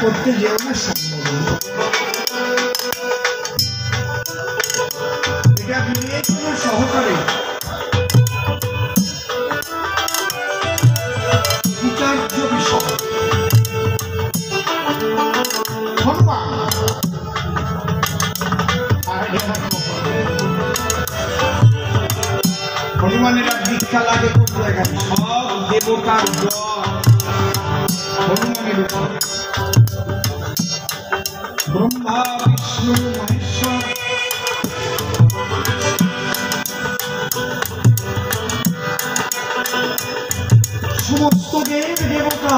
করতে যেও না সম্ভব এটা বিবেচন সহকারে বিচার্য বিষয়। হনুমানের দীক্ষা লাগে কোন জায়গায়? সব দেবতার হনুমানের উপর ব্রহ্মা বিষ্ণু মহেশ্বর সমস্ত দেব দেবতা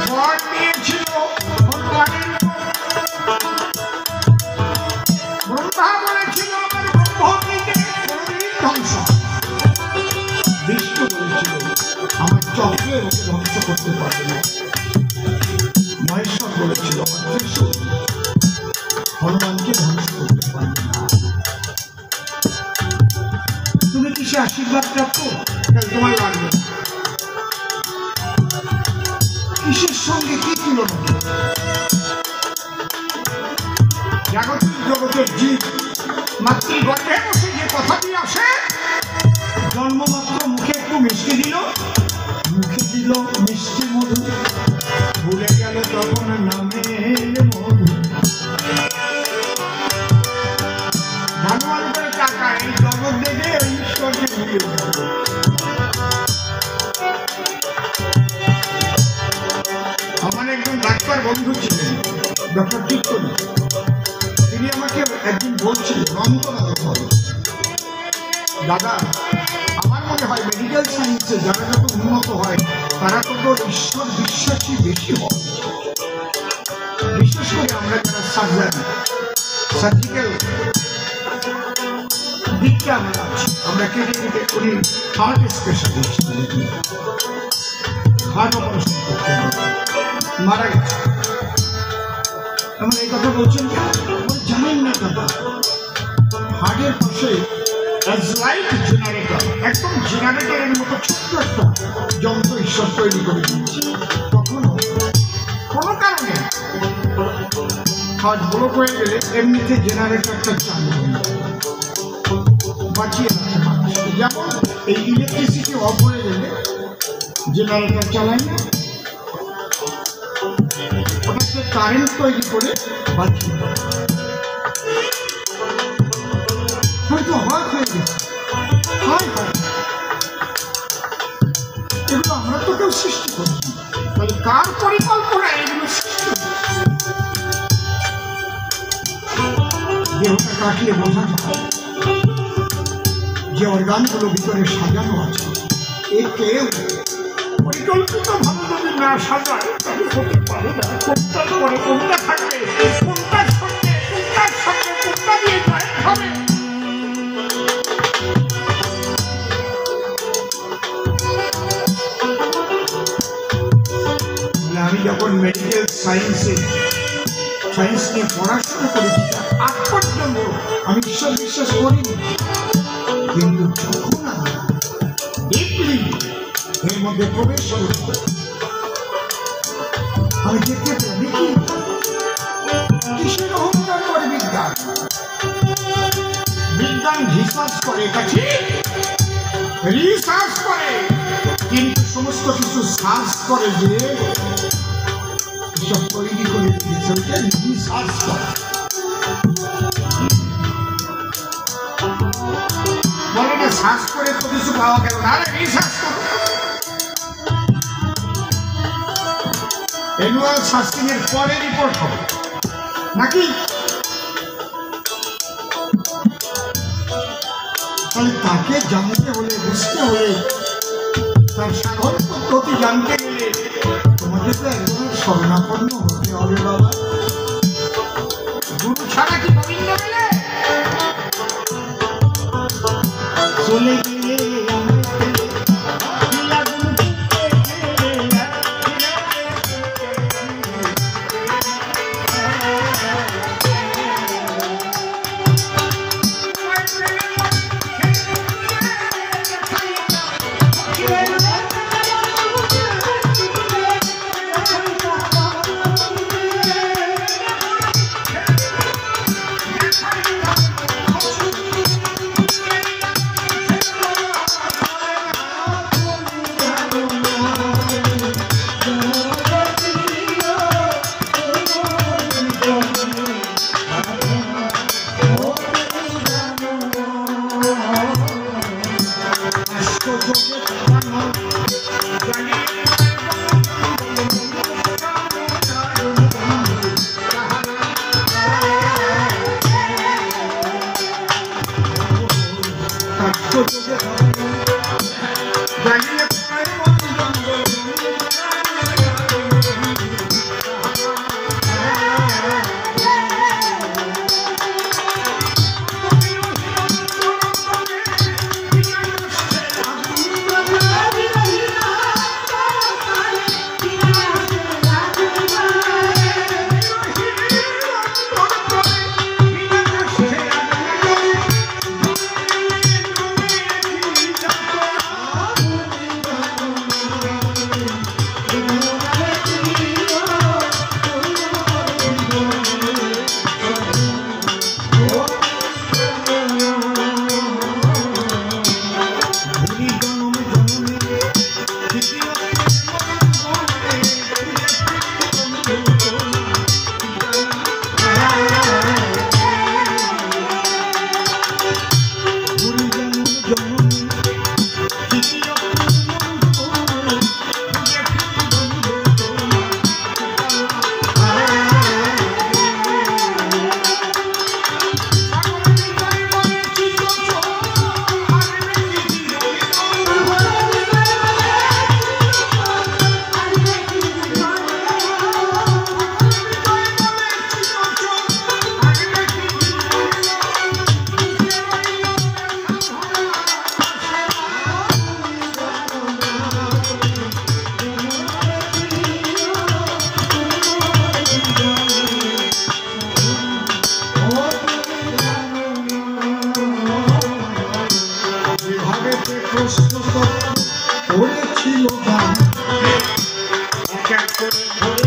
বর দিয়েছিল হনুমানের। ব্রহ্মা বলেছিল আমার ব্রহ্মকে কোনদিন ধ্বংস, বিষ্ণু বলেছিল আমার চক্রের ওকে ধ্বংস করতে পারবে না, মহেশ্বর বলেছিল আমার ত্রিশূল হনুমানকে ধ্বংস করতে পারবে না। তুমি কি সে আশীর্বাদ প্রাপ্ত? তাহলে তোমার লাগবে কিসের সঙ্গে কি তুলনা? জাগতিক জগতের জীব মাতৃগর্ভে বসে যে কথাটি আসে, জন্মমাত্র মুখে একটু মিষ্টি দিল, মুখে দিল মিষ্টি মধু, ভুলে গেল তখন নামের মধু। ভগবান করে টাকা এই জগৎ দেখে ঈশ্বরকে ভুলে গেল। আমার একজন ডাক্তার বন্ধু ছিলেন, ডক্টর টিক্করি। তিনি আমাকে একদিন বলছিলেন, দাদা আমার মনে হয় মেডিকেল সায়েন্সে যারা যত উন্নত হয় তারা তত ঈশ্বর বিশ্বাসী বেশি হয়। বিশেষ করে আমরা যারা সার্জিক্যাল দিকটা আমরা আছি, আমরা কেটে কেটে করি হার্ট স্পেশালিস্ট, হার্ট অপারেশন করতে মারা গেছে। আমার এই কথা বলছেন জানেন না দাদা, হার্টের পাশে জেনারেটর, একদম জেনারেটরের মতো ছোট্ট একটা যন্ত্র ঈশ্বর তৈরি করে দিয়েছে। কখনো কোনো কারণে হার্ট ব্লক হয়ে গেলে এমনিতে জেনারেটরটা চালু হয়ে বাঁচিয়ে রাখতে পারছে। যেমন এই ইলেকট্রিসিটি অফ হয়ে গেলে জেনারেটর চালায় না, ওটাকে কারেন্ট তৈরি করে বাঁচিয়ে দেয়। হয়তো অবাক হয়ে গেছে, হয় হয় এগুলো আমরা তো কেউ সৃষ্টি করছি, তাহলে কার পরিকল্পনা এগুলো সৃষ্টি? দেহটা কাটিয়ে বোঝা যায় যে অর্গানগুলো ভিতরে সাজানো আছে, এ কেউ পরিকল্পিত ভাবে যদি না সাজায় তাহলে হতে পারে না। কোনটার পরে কোনটা থাকবে, কোনটার সঙ্গে কোনটা দিয়ে জয়েন্ট হবে। আমি যখন মেডিকেল সায়েন্স নিয়ে পড়াশোনা করেছি আজ পর্যন্ত আমি ঈশ্বর বিশ্বাস করিনি, কিন্তু যখন আমি ডিপলি এর মধ্যে প্রবেশ করি আমি দেখতে পারি কি কিসের অহংকার করে বিজ্ঞান। বিজ্ঞান রিসার্চ করে, এটা ঠিক, রিসার্চ করে, কিন্তু সমস্ত কিছু সার্চ করে যে সব তৈরি করে দিয়েছে, ওইটা রিসার্চ করে। বলে না সার্চ করে তো কিছু পাওয়া গেল না, রিসার্চ করো। অ্যানুয়াল সার্চিং এর পরে রিপোর্ট হবে নাকি? তাহলে তাকে জানতে হলে, বুঝতে হলে, তার সাধারণ পদ্ধতি জানতে গেলে তোমাকে তো একদম শরণাপন্ন হতে হবে বাবা। গুরু ছাড়া কি গোবিন্দ মেলে? চলে গেলে করেছিল গান এক এক করে